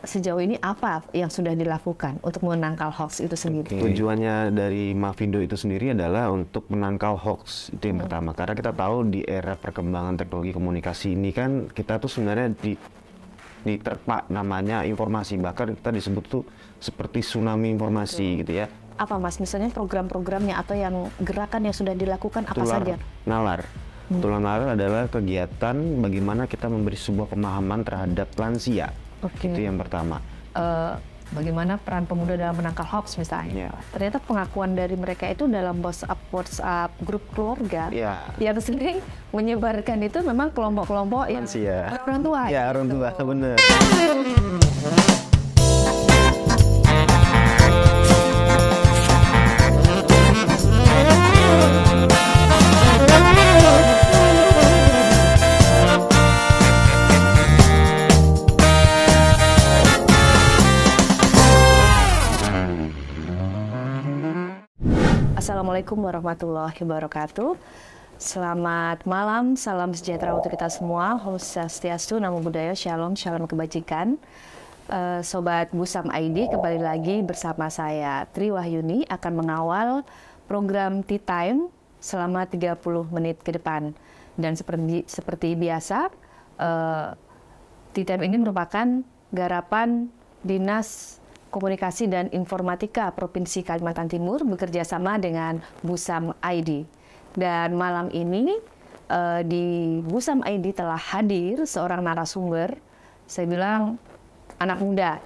sejauh ini apa yang sudah dilakukan untuk menangkal hoax itu sendiri? Tujuannya dari Mavindo itu sendiri adalah untuk menangkal hoax, itu yang pertama. Karena kita tahu di era perkembangan teknologi komunikasi ini kan kita tuh sebenarnya diterpa namanya informasi, bahkan kita disebut tuh seperti tsunami informasi gitu ya. Apa Mas, misalnya program-programnya atau yang gerakan yang sudah dilakukan apa saja? Nalar. Tular nalar adalah kegiatan bagaimana kita memberi sebuah pemahaman terhadap lansia. Itu yang pertama. Bagaimana peran pemuda dalam menangkal hoax misalnya. Ternyata pengakuan dari mereka itu dalam WhatsApp grup keluarga yang sering menyebarkan itu memang kelompok-kelompok yang orang tua. Ya, orang tua, benar. Assalamualaikum warahmatullahi wabarakatuh. Selamat malam, salam sejahtera untuk kita semua. Om Swastiastu, Namo Buddhaya, Shalom, Shalom kebajikan. Sobat Busam ID, kembali lagi bersama saya Tri Wahyuni akan mengawal program Tea Time selama 30 menit ke depan. Dan seperti biasa, Tea Time ini merupakan garapan Dinas Komunikasi dan Informatika Provinsi Kalimantan Timur bekerja sama dengan Busam ID. Dan malam ini di Busam ID telah hadir seorang narasumber, saya bilang anak muda.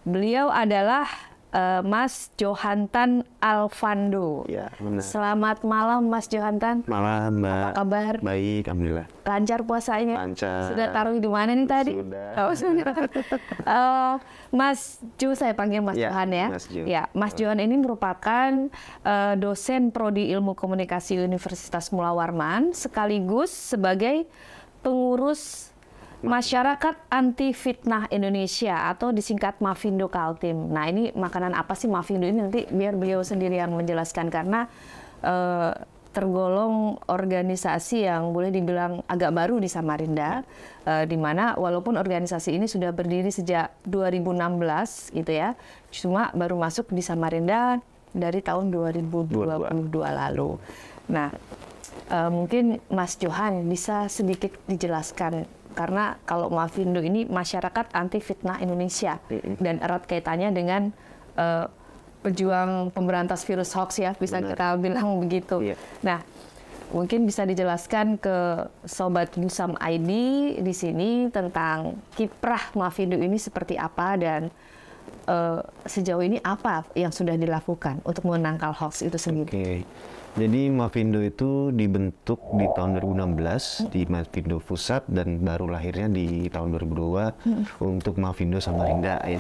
Beliau adalah Mas Johantan Alvando. Ya, benar. Selamat malam Mas Johantan. Malam Mbak. Apa kabar? Baik, alhamdulillah. Lancar puasanya? Lancar. Sudah taruh di mana nih tadi? Sudah. Mas Jo, saya panggil Mas Johan ya. Mas Jo. Ya, Mas Johan ini merupakan dosen Prodi Ilmu Komunikasi Universitas Mula Warman, sekaligus sebagai pengurus Masyarakat Anti Fitnah Indonesia atau disingkat Mavindo Kaltim. Nah, ini makanan apa sih Mavindo ini, nanti biar beliau sendiri yang menjelaskan, karena tergolong organisasi yang boleh dibilang agak baru di Samarinda, di mana walaupun organisasi ini sudah berdiri sejak 2016 gitu ya, cuma baru masuk di Samarinda dari tahun 2022 lalu. Nah, mungkin Mas Johan bisa sedikit dijelaskan, karena kalau Mavindo ini Masyarakat Anti Fitnah Indonesia dan erat kaitannya dengan pejuang pemberantas virus hoax ya, bisa kita bilang begitu. Nah, mungkin bisa dijelaskan ke Sobat Busam ID di sini tentang kiprah Mavindo ini seperti apa, dan sejauh ini apa yang sudah dilakukan untuk menangkal hoax itu sendiri. Jadi Mavindo itu dibentuk di tahun 2016 di Mavindo Pusat, dan baru lahirnya di tahun 2002 untuk Mavindo Samarinda ya.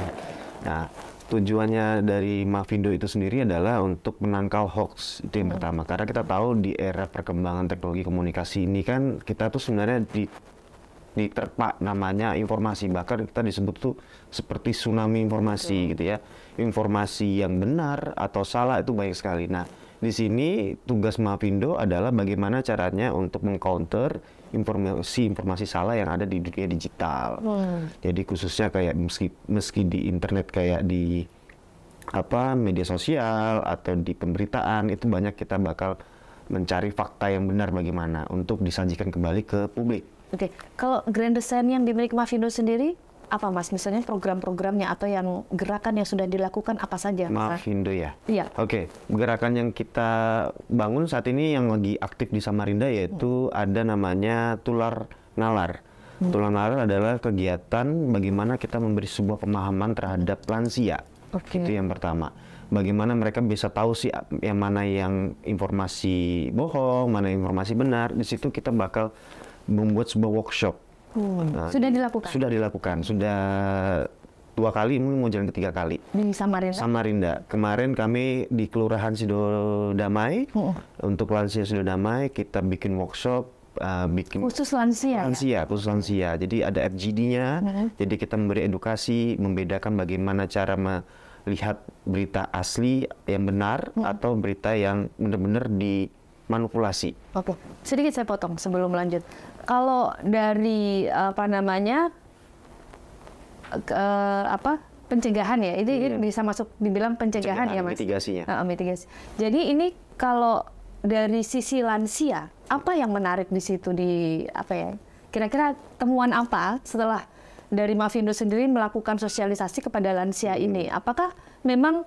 Nah, tujuannya dari Mavindo itu sendiri adalah untuk menangkal hoax, itu yang pertama. Karena kita tahu di era perkembangan teknologi komunikasi ini kan kita tuh sebenarnya diterpa namanya informasi, bahkan kita disebut tuh seperti tsunami informasi gitu ya. Informasi yang benar atau salah itu banyak sekali. Nah, di sini tugas Mavindo adalah bagaimana caranya untuk mengcounter informasi salah yang ada di dunia digital. Jadi khususnya kayak meski di internet, kayak di media sosial atau di pemberitaan, itu banyak kita bakal mencari fakta yang benar bagaimana untuk disajikan kembali ke publik. Kalau grand design yang dimiliki Mavindo sendiri apa Mas? Misalnya program-programnya atau yang gerakan yang sudah dilakukan apa saja? Mavindo ya? Iya. Gerakan yang kita bangun saat ini yang lagi aktif di Samarinda yaitu ada namanya Tular Nalar. Tular Nalar adalah kegiatan bagaimana kita memberi sebuah pemahaman terhadap lansia. Itu yang pertama. Bagaimana mereka bisa tahu sih yang mana yang informasi bohong, mana informasi benar. Di situ kita bakal membuat sebuah workshop. Sudah dilakukan? Sudah dilakukan, sudah 2 kali, mungkin mau jalan ketiga kali. Di Samarinda? Samarinda. Kemarin kami di Kelurahan Sidodamai, untuk lansia Sidodamai, kita bikin workshop, khusus lansia? Khusus lansia. Jadi ada FGD-nya, jadi kita memberi edukasi, membedakan bagaimana cara melihat berita asli yang benar, atau berita yang benar-benar dimanipulasi. Sedikit saya potong sebelum lanjut. Kalau dari pencegahan ya. Ini bisa masuk dibilang pencegahan ya, Mas. Mitigasinya. Mitigasi. Jadi ini kalau dari sisi lansia, apa yang menarik di situ kira-kira temuan apa setelah dari Mavindo sendiri melakukan sosialisasi kepada lansia ini? Apakah memang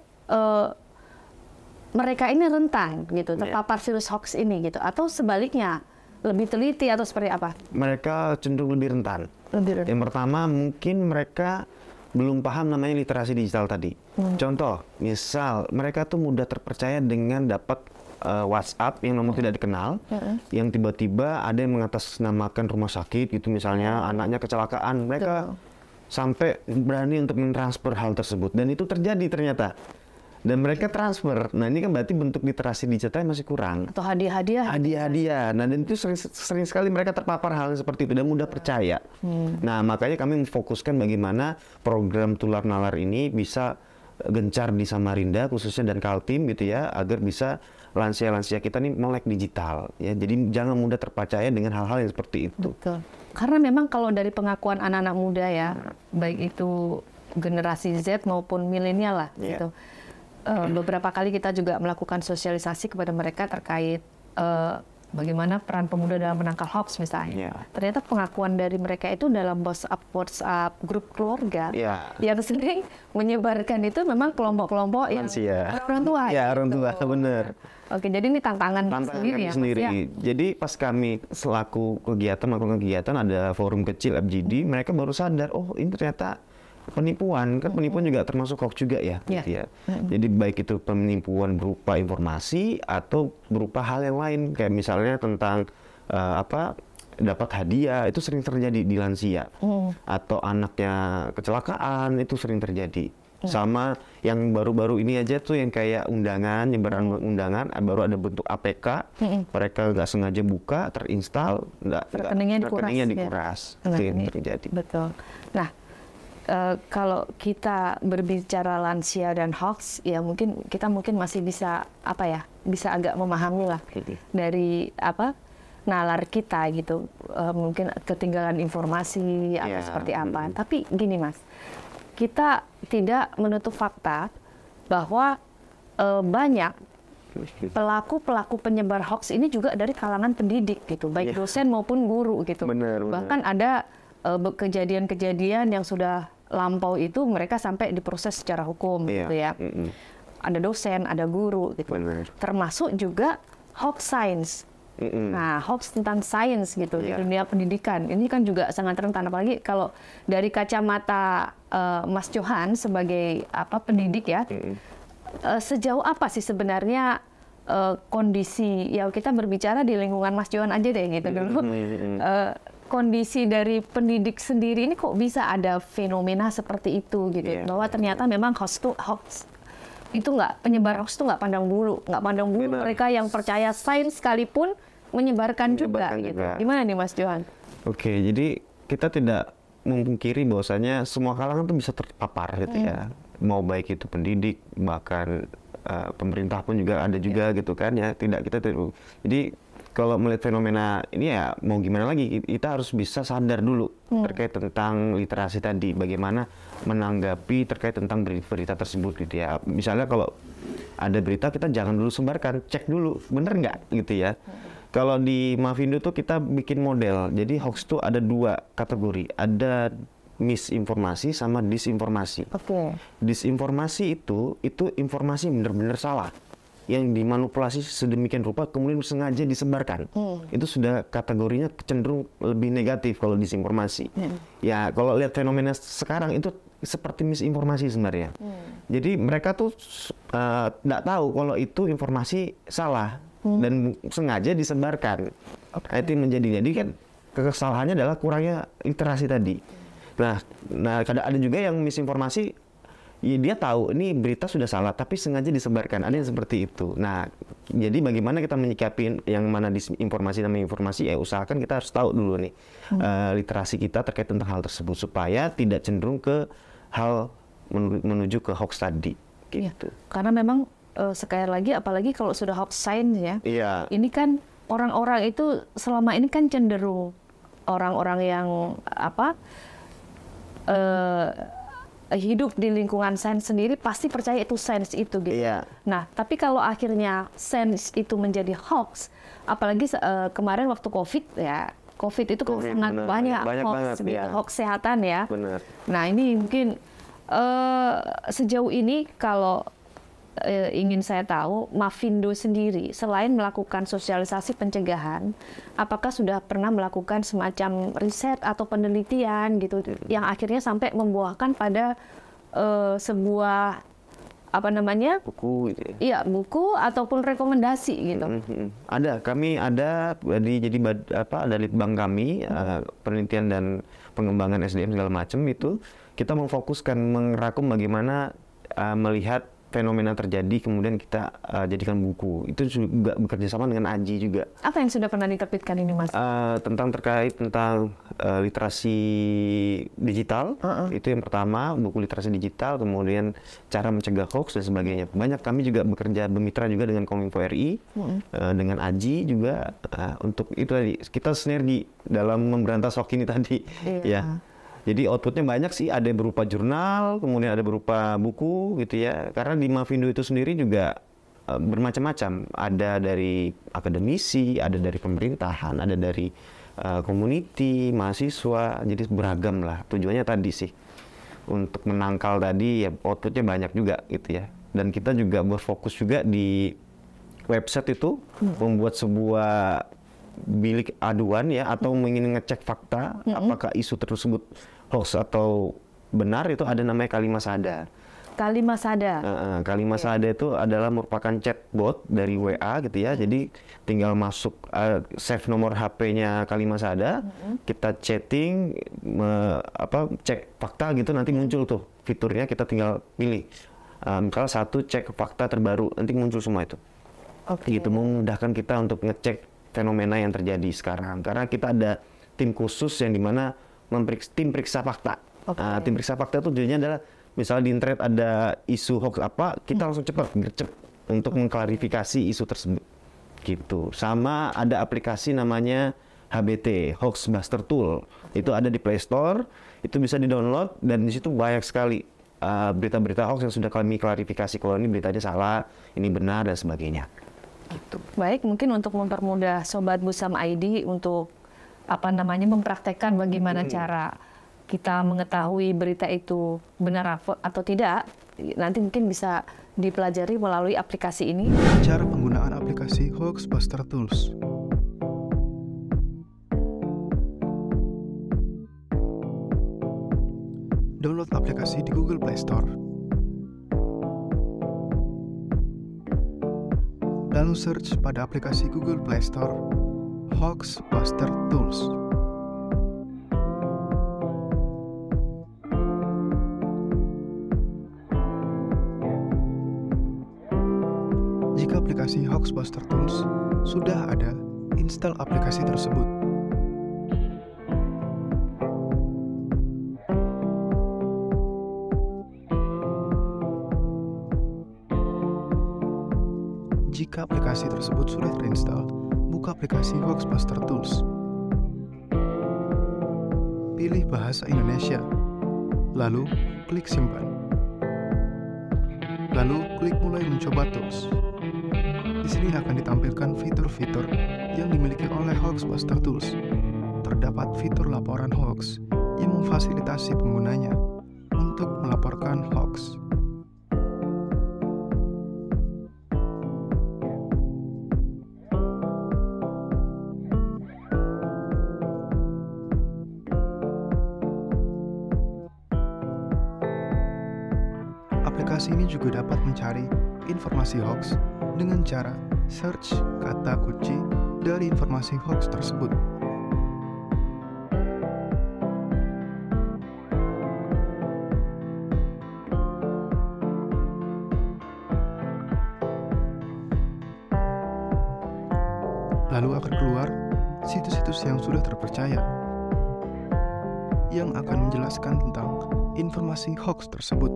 mereka ini rentan gitu terpapar virus hoax ini gitu, atau sebaliknya lebih teliti atau seperti apa? Mereka cenderung lebih rentan. Yang pertama mungkin mereka belum paham namanya literasi digital tadi. Contoh, misal mereka tuh mudah terpercaya dengan dapat WhatsApp yang nomor tidak dikenal, yang tiba-tiba ada yang mengatasnamakan rumah sakit gitu, misalnya anaknya kecelakaan, mereka sampai berani untuk mentransfer hal tersebut, dan itu terjadi ternyata. Dan mereka transfer. Nah, ini kan berarti bentuk literasi digital masih kurang. Atau hadiah-hadiah. Hadiah-hadiah. Nah, dan itu sering sekali mereka terpapar hal seperti itu dan mudah percaya. Nah, makanya kami memfokuskan bagaimana program Tular Nalar ini bisa gencar di Samarinda khususnya dan Kaltim gitu ya, agar bisa lansia-lansia kita nih melek digital ya. Jadi jangan mudah terpercaya dengan hal-hal yang seperti itu. Betul. Karena memang kalau dari pengakuan anak-anak muda ya, baik itu generasi Z maupun milenial lah gitu. Beberapa kali kita juga melakukan sosialisasi kepada mereka terkait bagaimana peran pemuda dalam menangkal hoax misalnya. Ternyata pengakuan dari mereka itu dalam WhatsApp grup keluarga yang sering menyebarkan itu memang kelompok-kelompok yang orang tua. Ya, orang tua, benar. Oke, jadi ini tantangan sendiri ya. Jadi pas kami selaku melakukan kegiatan ada forum kecil FGD, mereka baru sadar, oh ini ternyata penipuan, kan penipuan juga termasuk hoax juga ya, gitu ya. Jadi baik itu penipuan berupa informasi atau berupa hal yang lain, kayak misalnya tentang dapat hadiah, itu sering terjadi di lansia. Atau anaknya kecelakaan, itu sering terjadi. Sama yang baru-baru ini aja tuh yang kayak undangan, nyebaran undangan, baru ada bentuk APK, mereka nggak sengaja buka, terinstal, rekeningnya dikuras. Itu yang terjadi. Betul. Nah, kalau kita berbicara lansia dan hoax, ya kita mungkin masih bisa bisa agak memahami lah dari nalar kita gitu, mungkin ketinggalan informasi atau seperti apa. Tapi gini Mas, kita tidak menutup fakta bahwa banyak pelaku penyebar hoax ini juga dari kalangan pendidik gitu, baik dosen maupun guru gitu. Bahkan ada kejadian-kejadian yang sudah lampau itu mereka sampai diproses secara hukum gitu ya. Ada dosen, ada guru gitu. Termasuk juga hoax science. Nah, hoax tentang sains gitu di dunia pendidikan. Ini kan juga sangat rentan, apalagi kalau dari kacamata Mas Johan sebagai pendidik ya. Sejauh apa sih sebenarnya kondisi, ya kita berbicara di lingkungan Mas Johan aja deh gitu dulu. Kondisi dari pendidik sendiri ini kok bisa ada fenomena seperti itu gitu, bahwa ternyata memang hoax itu penyebar hoax itu nggak pandang bulu, mereka yang percaya sains sekalipun menyebarkan juga gitu. Gimana nih Mas Johan? Oke, jadi kita tidak memungkiri bahwasanya semua kalangan tuh bisa terpapar gitu ya, mau baik itu pendidik, bahkan pemerintah pun juga ada juga gitu kan ya. Jadi kalau melihat fenomena ini ya mau gimana lagi, kita harus bisa sadar dulu terkait tentang literasi tadi, bagaimana menanggapi terkait tentang berita tersebut gitu ya. Misalnya kalau ada berita, kita jangan dulu sebarkan, cek dulu bener nggak gitu ya. Kalau di Mavindo tuh kita bikin model, jadi hoax tuh ada 2 kategori, ada misinformasi sama disinformasi. Disinformasi itu informasi benar-benar salah, yang dimanipulasi sedemikian rupa kemudian sengaja disebarkan. Itu sudah kategorinya cenderung lebih negatif kalau disinformasi. Ya kalau lihat fenomena sekarang itu seperti misinformasi sebenarnya. Jadi mereka tuh nggak tahu kalau itu informasi salah dan sengaja disebarkan. Itu jadi kan kesalahannya adalah kurangnya literasi tadi. Nah ada juga yang misinformasi. Ya, dia tahu ini berita sudah salah tapi sengaja disebarkan, ada yang seperti itu. Nah, jadi bagaimana kita menyikapi yang mana disinformasi dan informasi, ya usahakan kita harus tahu dulu nih literasi kita terkait tentang hal tersebut supaya tidak cenderung ke hal menuju ke hoax tadi gitu. Karena memang sekali lagi apalagi kalau sudah hoax science ya. Ini kan orang-orang itu selama ini kan cenderung orang-orang yang hidup di lingkungan sains sendiri pasti percaya itu sains itu gitu. Iya. Nah, tapi kalau akhirnya sains itu menjadi hoax, apalagi kemarin waktu COVID ya, COVID itu kan sangat banyak hoax, banget, gitu, ya. hoax kesehatan ya. Benar. Nah, ini mungkin sejauh ini kalau ingin saya tahu, Mavindo sendiri selain melakukan sosialisasi pencegahan, apakah sudah pernah melakukan semacam riset atau penelitian gitu, yang akhirnya sampai membuahkan pada sebuah apa namanya Buku gitu ya. Iya, buku ataupun rekomendasi gitu. Ada, kami ada dari litbang kami penelitian dan pengembangan SDM segala macam itu kita memfokuskan merangkum bagaimana melihat fenomena terjadi kemudian kita jadikan buku. Itu juga bekerja sama dengan AJI juga. Apa yang sudah pernah diterbitkan ini, Mas? Terkait tentang literasi digital, itu yang pertama, buku literasi digital, kemudian cara mencegah hoax dan sebagainya. Banyak kami juga bekerja bermitra juga dengan Kominfo RI, dengan AJI juga untuk itu tadi kita sinergi dalam memberantas hoax ini tadi. Iya. Ya. Jadi outputnya banyak sih, ada berupa jurnal, kemudian ada berupa buku gitu ya. Karena di Mavindo itu sendiri juga bermacam-macam. Ada dari akademisi, ada dari pemerintahan, ada dari community, mahasiswa. Jadi beragam lah. Tujuannya tadi sih untuk menangkal tadi ya outputnya banyak juga gitu ya. Dan kita juga berfokus juga di website itu membuat sebuah bilik aduan ya atau ingin ngecek fakta apakah isu tersebut hoax atau benar, itu ada namanya Kalimasada. Kalimasada. Kalimasada itu adalah merupakan chatbot dari WA gitu ya. Jadi tinggal masuk save nomor HP-nya Kalimasada, kita chatting, cek fakta gitu, nanti muncul tuh fiturnya, kita tinggal pilih. Misalnya satu cek fakta terbaru, nanti muncul semua itu. Gitu memudahkan kita untuk ngecek fenomena yang terjadi sekarang. Karena kita ada tim khusus yang dimana tim periksa fakta. Tim periksa fakta itu tujuannya adalah misalnya di internet ada isu hoax apa, kita langsung cepat gercep untuk mengklarifikasi isu tersebut. Gitu. Sama ada aplikasi namanya HBT, Hoax Buster Tool. Itu ada di Play Store, itu bisa di-download dan di situ banyak sekali berita-berita hoax yang sudah kami klarifikasi kalau ini beritanya salah, ini benar dan sebagainya. Gitu. Baik, mungkin untuk mempermudah Sobat Busam ID untuk mempraktekkan bagaimana cara kita mengetahui berita itu benar atau tidak, nanti mungkin bisa dipelajari melalui aplikasi ini. Cara penggunaan aplikasi Hoax Buster Tools. Download aplikasi di Google Play Store. Lalu search pada aplikasi Google Play Store Hoax Buster Tools. Jika aplikasi Hoax Buster Tools sudah ada, install aplikasi tersebut. Jika aplikasi tersebut sudah terinstall, buka aplikasi Hoax Buster Tools. Pilih bahasa Indonesia, lalu klik simpan. Lalu klik mulai mencoba tools. Di sini akan ditampilkan fitur-fitur yang dimiliki oleh Hoax Buster Tools. Terdapat fitur laporan hoax yang memfasilitasi penggunanya untuk melaporkan hoax. Aplikasi ini juga dapat mencari informasi hoax dengan cara search kata kunci dari informasi hoax tersebut. Lalu akan keluar situs-situs yang sudah terpercaya yang akan menjelaskan tentang informasi hoax tersebut.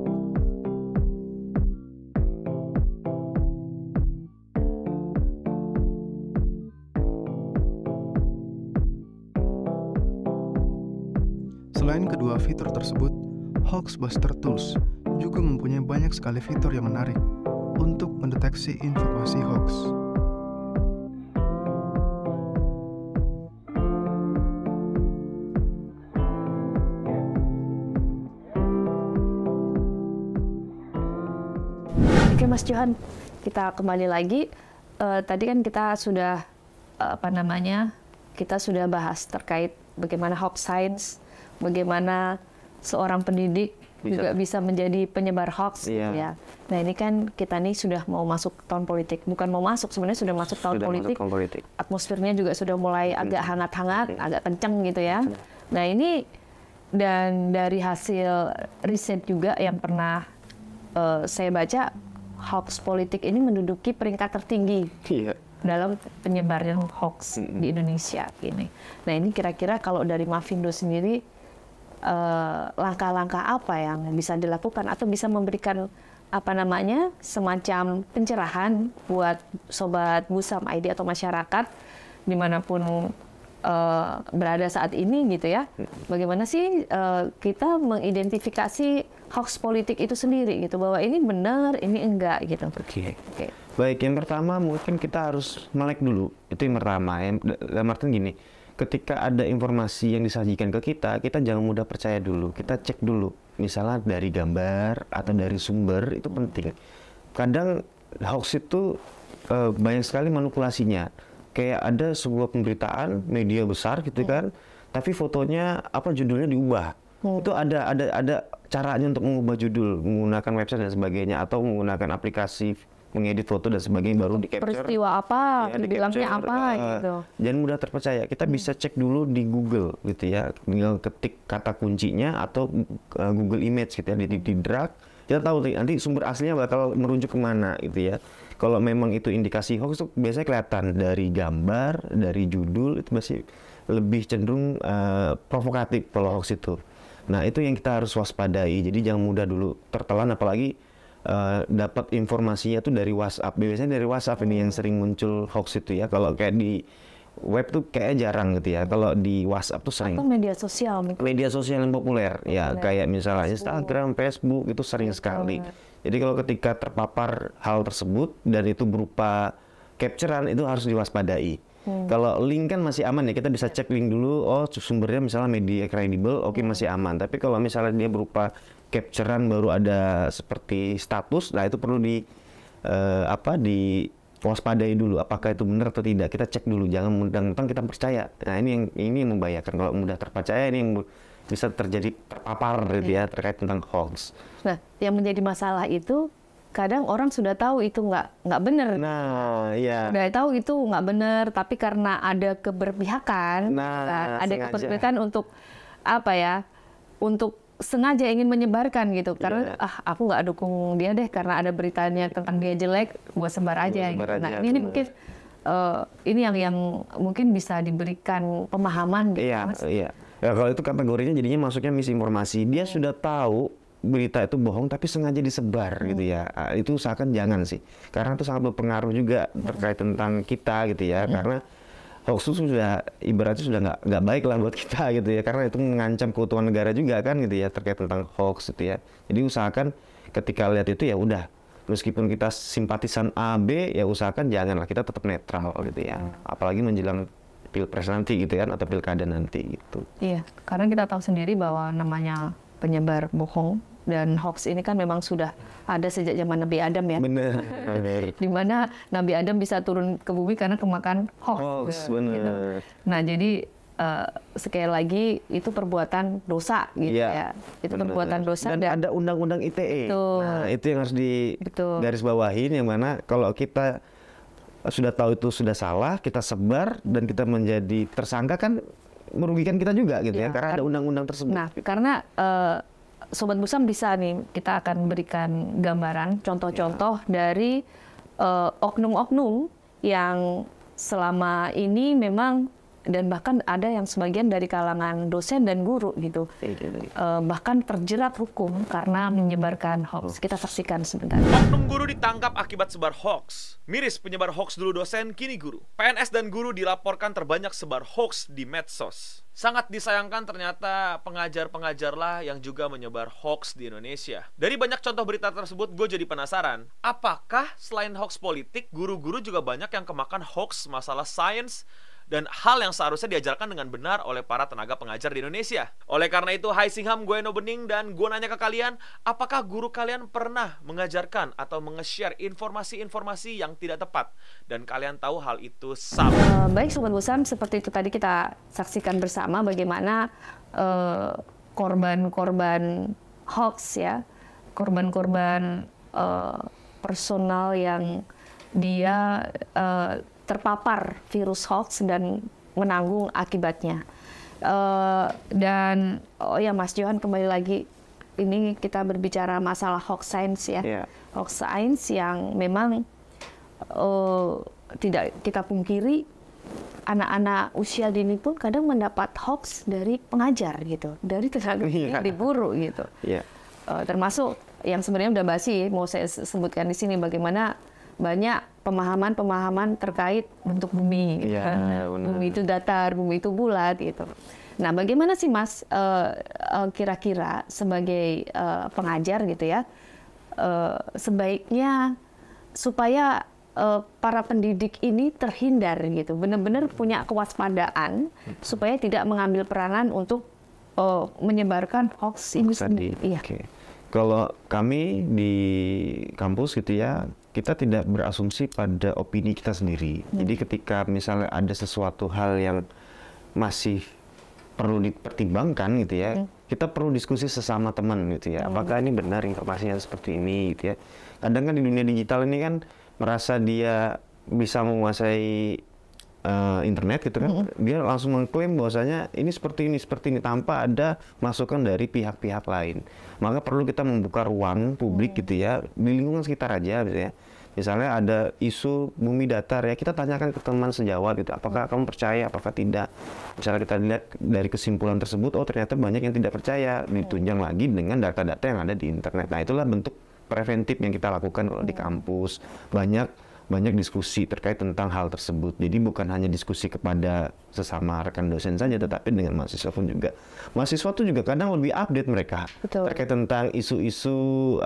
Selain kedua fitur tersebut, Hoaxbuster Tools juga mempunyai banyak sekali fitur yang menarik untuk mendeteksi informasi hoax. Oke Mas Johan, kita kembali lagi. Tadi kan kita sudah kita sudah bahas terkait bagaimana hoax science, bagaimana seorang pendidik juga bisa menjadi penyebar hoax. Ya. Nah ini kan kita nih sudah mau masuk tahun politik, bukan mau masuk, sebenarnya sudah masuk tahun politik. Atmosfernya juga sudah mulai agak hangat-hangat, agak kenceng gitu ya. Nah ini dan dari hasil riset juga yang pernah saya baca, hoax politik ini menduduki peringkat tertinggi dalam penyebaran hoax di Indonesia ini. Nah ini kira-kira kalau dari Mavindo sendiri langkah-langkah apa yang bisa dilakukan atau bisa memberikan semacam pencerahan buat sobat Busam ID atau masyarakat dimanapun berada saat ini gitu ya. Bagaimana sih kita mengidentifikasi hoax politik itu sendiri gitu, bahwa ini benar, ini enggak gitu. Oke. Baik, yang pertama mungkin kita harus melek dulu. Itu yang pertama. Dalam artian gini, ketika ada informasi yang disajikan ke kita jangan mudah percaya dulu. Kita cek dulu. Misalnya dari gambar atau dari sumber, itu penting. Kadang hoax itu banyak sekali manipulasinya. Kayak ada sebuah pemberitaan media besar gitu kan, tapi fotonya judulnya diubah. Itu ada caranya untuk mengubah judul menggunakan website dan sebagainya, atau menggunakan aplikasi mengedit foto dan sebagainya, baru di capture. Peristiwa apa, dibilangnya apa gitu. Jangan mudah terpercaya. Kita bisa cek dulu di Google gitu ya. Tinggal ketik kata kuncinya atau Google Image gitu ya, di drag. Kita tahu nanti sumber aslinya bakal merujuk kemana gitu ya. Kalau memang itu indikasi hoax itu biasanya kelihatan dari gambar, dari judul, itu masih lebih cenderung provokatif kalau hoax itu. Nah itu yang kita harus waspadai. Jadi jangan mudah dulu tertelan, apalagi dapat informasinya tuh dari WhatsApp. Biasanya dari WhatsApp ini yang sering muncul hoax itu ya. Kalau kayak di web tuh kayaknya jarang gitu ya. Kalau di WhatsApp tuh sering. Atau media sosial. Media sosial yang populer ya, kayak misalnya Instagram, Facebook, itu sering sekali. Jadi kalau ketika terpapar hal tersebut dan itu berupa capturean, itu harus diwaspadai. Kalau link kan masih aman ya, kita bisa cek link dulu, sumbernya misalnya media kredibel, oke, masih aman. Tapi kalau misalnya dia berupa capturean baru ada seperti status, nah itu perlu diwaspadai dulu, apakah itu benar atau tidak. Kita cek dulu, jangan mudah-mudah kita percaya. Nah ini yang membahayakan. Kalau mudah terpercaya, ini yang bisa terjadi terpapar gitu ya, terkait tentang hoax. Nah yang menjadi masalah itu, kadang orang sudah tahu itu nggak benar. Nah, iya. Sudah tahu itu nggak benar, tapi karena ada keberpihakan, ada keberpihakan untuk untuk sengaja ingin menyebarkan gitu. Karena aku nggak dukung dia deh karena ada beritanya tentang dia jelek, gua sebar aja. Gitu. Nah ini mungkin ini yang mungkin bisa diberikan pemahaman gitu, Mas. Iya. Ya, kalau itu kategorinya jadinya masuknya misinformasi. Dia sudah tahu berita itu bohong tapi sengaja disebar gitu ya. Itu usahakan jangan sih. Karena itu sangat berpengaruh juga terkait tentang kita gitu ya. Karena hoax itu sudah ibaratnya sudah nggak baik lah buat kita gitu ya. Karena itu mengancam keutuhan negara juga kan gitu ya, terkait tentang hoax gitu ya. Jadi usahakan ketika lihat itu ya udah, meskipun kita simpatisan A, B, ya usahakan janganlah, kita tetap netral gitu ya. Apalagi menjelang pilpres nanti gitu kan, atau pilkada nanti gitu. Iya, karena kita tahu sendiri bahwa namanya penyebar bohong dan hoax ini kan memang sudah ada sejak zaman Nabi Adam ya. Bener. Di mana Nabi Adam bisa turun ke bumi karena kemakan hoax. Bener. Gitu. Nah jadi sekali lagi itu perbuatan dosa gitu ya. Itu perbuatan dosa. Dan ada undang-undang ITE. Nah, itu yang harus garis bawahin, yang mana kalau kita sudah tahu itu sudah salah, kita sebar dan kita menjadi tersangka kan merugikan kita juga gitu ya, karena ada undang-undang tersebut. Nah, karena Sobat Busam bisa nih, kita akan berikan gambaran, contoh-contoh dari oknum-oknum yang selama ini memang, dan bahkan ada yang sebagian dari kalangan dosen dan guru gitu, bahkan terjerat hukum karena menyebarkan hoax. Kita saksikan sebentar. Oknum guru ditangkap akibat sebar hoax. Miris penyebar hoax dulu dosen, kini guru. PNS dan guru dilaporkan terbanyak sebar hoax di medsos. Sangat disayangkan ternyata pengajar-pengajarlah yang juga menyebar hoax di Indonesia. Dari banyak contoh berita tersebut, gue jadi penasaran, apakah selain hoax politik, guru-guru juga banyak yang kemakan hoax masalah sains dan hal yang seharusnya diajarkan dengan benar oleh para tenaga pengajar di Indonesia. Oleh karena itu, hai Singham, gue Eno Bening, dan gue nanya ke kalian, apakah guru kalian pernah mengajarkan atau nge-share informasi-informasi yang tidak tepat? Dan kalian tahu hal itu salah. Baik Sobat Busam, seperti itu tadi kita saksikan bersama bagaimana korban-korban hoax ya, korban-korban personal yang dia terpapar virus hoax dan menanggung akibatnya. Dan oh ya Mas Johan, kembali lagi ini kita berbicara masalah hoax science ya. Yeah. Hoax science yang memang tidak kita pungkiri, anak-anak usia dini pun kadang mendapat hoax dari pengajar gitu, dari tenaga pendidik guru gitu. Yeah. Termasuk yang sebenarnya udah basi, mau saya sebutkan di sini bagaimana banyak pemahaman-pemahaman terkait bentuk bumi. Ya, bumi itu datar, bumi itu bulat gitu. Nah, bagaimana sih Mas kira-kira sebagai pengajar gitu ya, sebaiknya supaya para pendidik ini terhindar gitu, benar-benar punya kewaspadaan supaya tidak mengambil peranan untuk menyebarkan hoax ini sendiri. Iya. Okay. Kalau kami di kampus gitu ya, kita tidak berasumsi pada opini kita sendiri. Jadi ketika misalnya ada sesuatu hal yang masih perlu dipertimbangkan gitu ya, kita perlu diskusi sesama teman gitu ya. Apakah ini benar informasinya seperti ini gitu ya. Kadang kan di dunia digital ini kan merasa dia bisa menguasai internet gitu kan, dia langsung mengklaim bahwasanya ini seperti ini tanpa ada masukan dari pihak-pihak lain. Maka perlu kita membuka ruang publik gitu ya, di lingkungan sekitar aja gitu ya. Misalnya ada isu bumi datar ya, kita tanyakan ke teman sejawat gitu, apakah kamu percaya, apakah tidak. Misalnya kita lihat dari kesimpulan tersebut, oh ternyata banyak yang tidak percaya, ditunjang lagi dengan data-data yang ada di internet. Nah itulah bentuk preventif yang kita lakukan kalau di kampus. Banyak diskusi terkait tentang hal tersebut. Jadi bukan hanya diskusi kepada sesama rekan dosen saja, tetapi dengan mahasiswa pun juga. Mahasiswa tuh juga kadang lebih update mereka. Betul. Terkait tentang isu-isu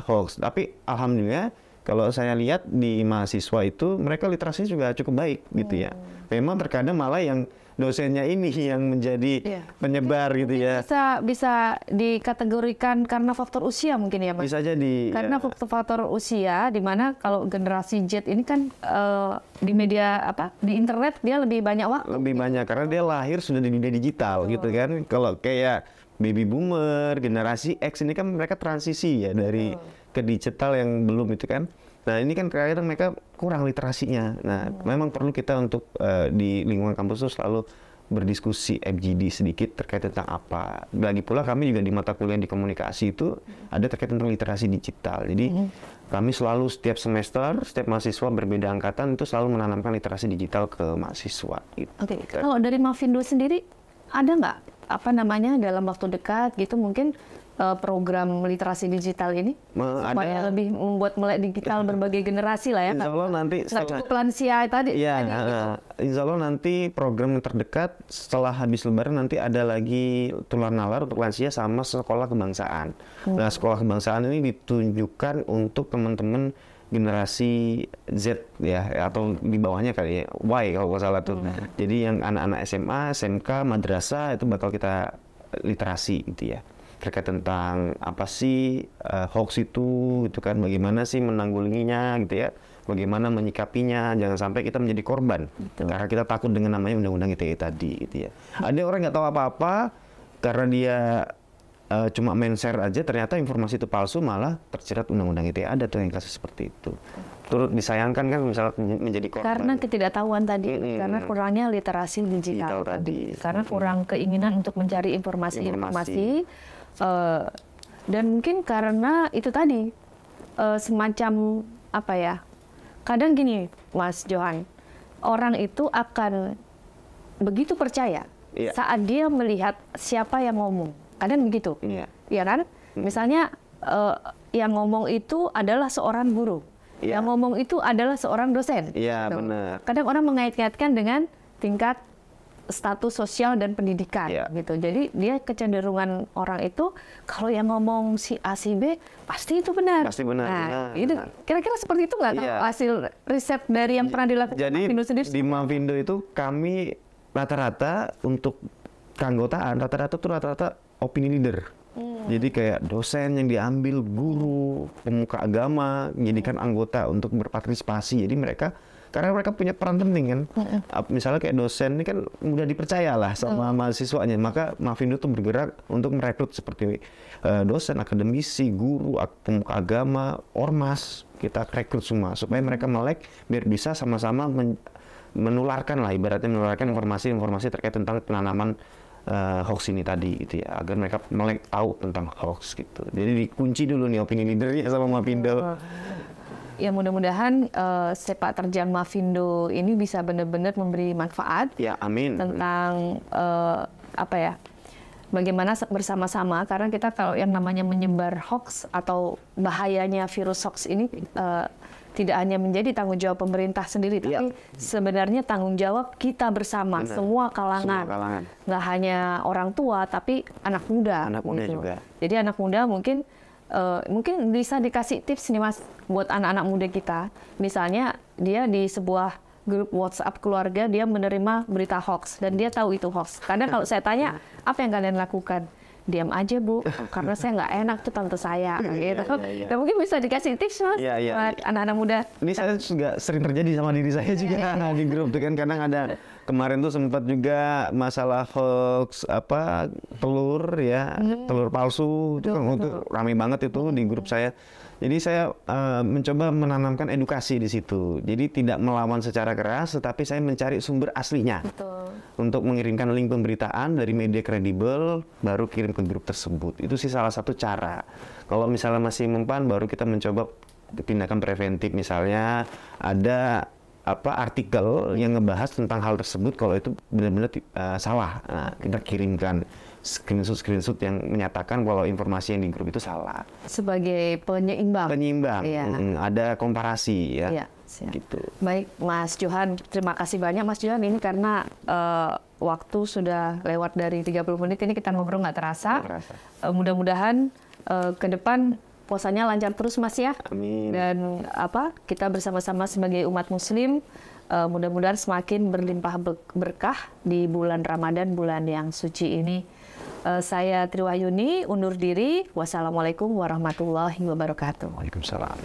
hoax. Tapi alhamdulillah kalau saya lihat di mahasiswa itu mereka literasinya juga cukup baik gitu ya. Memang terkadang malah yang dosennya ini yang menjadi penyebar gitu ya. Bisa dikategorikan karena faktor usia mungkin ya Mas? Bisa jadi. Karena faktor usia, di mana kalau generasi Z ini kan di media di internet dia lebih banyak waktu. Lebih banyak karena dia lahir sudah di dunia digital gitu kan. Kalau kayak baby boomer, generasi X ini kan mereka transisi ya dari ke digital yang belum itu kan. Nah ini kan kadang mereka kurang literasinya. Nah memang perlu kita untuk di lingkungan kampus itu selalu berdiskusi FGD sedikit terkait tentang apa. Lagi pula kami juga di mata kuliah di komunikasi itu ada terkait tentang literasi digital. Jadi kami selalu setiap semester, setiap mahasiswa berbeda angkatan itu selalu menanamkan literasi digital ke mahasiswa. Gitu. Oke. Kalau dari Mavindo sendiri ada nggak dalam waktu dekat gitu mungkin program literasi digital ini supaya lebih membuat melek digital berbagai generasi lah ya. Insya Allah nanti cukup lansia tadi. Iya, Insya Allah nanti program yang terdekat setelah habis Lebaran nanti ada lagi tular nalar untuk lansia sama sekolah kebangsaan. Nah sekolah kebangsaan ini ditunjukkan untuk teman-teman generasi Z ya atau di bawahnya kali ya, Y kalau nggak salah tuh. Jadi yang anak-anak SMA, SMK, madrasah itu bakal kita literasi gitu ya. Terkait tentang apa sih hoax itu gitu kan, bagaimana sih menanggulanginya gitu ya, bagaimana menyikapinya, jangan sampai kita menjadi korban. Karena kita takut dengan namanya undang-undang ITE tadi gitu ya. Ada orang nggak tahu apa-apa karena dia cuma main share aja, ternyata informasi itu palsu, malah terjerat undang-undang ITE. Ada tuh yang kasus seperti itu. Turut disayangkan kan misalnya menjadi korban. Karena ketidaktahuan tadi, karena kurangnya literasi digital tadi. Karena kurang keinginan untuk mencari informasi. Dan mungkin karena itu tadi semacam kadang gini Mas Johan, orang itu akan begitu percaya saat dia melihat siapa yang ngomong, kadang begitu, ya kan? Misalnya yang ngomong itu adalah seorang guru, yang ngomong itu adalah seorang dosen. Iya benar. Kadang orang mengait-ngaitkan dengan tingkat status sosial dan pendidikan Iya. gitu. Jadi dia kecenderungan orang itu kalau yang ngomong si A si B pasti itu benar. Pasti benar, Nah, benar, itu benar. kira-kira seperti itu nggak Iya. hasil riset dari yang pernah dilakukan Jadi Mafindo sendiri? di Mafindo itu kami rata-rata untuk keanggotaan rata-rata opini leader. Jadi kayak dosen yang diambil, guru, pemuka agama, menjadikan anggota untuk berpartisipasi. Jadi karena mereka punya peran penting kan. Misalnya kayak dosen ini kan mudah dipercaya lah sama mahasiswanya. Maka Mafindo tuh bergerak untuk merekrut seperti dosen, akademisi, guru, pemuka agama, ormas. Kita rekrut semua supaya mereka melek biar bisa sama-sama menularkan lah, ibaratnya menularkan informasi-informasi terkait tentang penanaman hoax ini tadi gitu ya, agar mereka melek tahu tentang hoax gitu. Jadi dikunci dulu nih opini leadernya sama Mafindo. Ya mudah-mudahan sepak terjang Mafindo ini bisa benar-benar memberi manfaat Ya, amin. tentang apa ya, bagaimana bersama-sama, karena kita kalau yang namanya menyebar hoax atau bahayanya virus hoax ini tidak hanya menjadi tanggung jawab pemerintah sendiri, tapi sebenarnya tanggung jawab kita bersama, Benar. semua kalangan. Semua kalangan. Nggak hanya orang tua, tapi anak muda. Anak muda juga. Jadi anak muda mungkin bisa dikasih tips nih Mas, buat anak-anak muda kita. Misalnya dia di sebuah grup WhatsApp keluarga, dia menerima berita hoax, dan dia tahu itu hoax. Karena kalau saya tanya, apa yang kalian lakukan? Diam aja Bu, karena saya nggak enak tuh tante saya, gitu. iya. Dan mungkin bisa dikasih tips Mas, Iya. buat anak-anak muda. Ini saya juga sering terjadi sama diri saya juga di grup tuh kan, kadang ada kemarin tuh sempat juga masalah hoax telur ya, telur palsu itu kan itu ramai banget itu di grup saya. Jadi saya mencoba menanamkan edukasi di situ. Jadi tidak melawan secara keras, tetapi saya mencari sumber aslinya. Betul. Untuk mengirimkan link pemberitaan dari media kredibel, baru kirim ke grup tersebut. Itu sih salah satu cara. Kalau misalnya masih mempan, baru kita mencoba tindakan preventif. Misalnya ada artikel yang ngebahas tentang hal tersebut, kalau itu benar-benar salah. Nah, kita kirimkan screenshot yang menyatakan kalau informasi yang di grup itu salah. Sebagai penyeimbang. Iya. Ada komparasi ya. Iya, siap. Gitu. Baik, Mas Johan, terima kasih banyak Mas Johan. Ini karena waktu sudah lewat dari 30 menit, ini kita ngobrol nggak terasa. Mudah-mudahan ke depan puasanya lancar terus Mas ya. Amin. Dan kita bersama-sama sebagai umat Muslim mudah-mudahan semakin berlimpah berkah di bulan Ramadan, bulan yang suci ini. Saya Triwahyuni undur diri. Wassalamualaikum warahmatullahi wabarakatuh. Waalaikumsalam.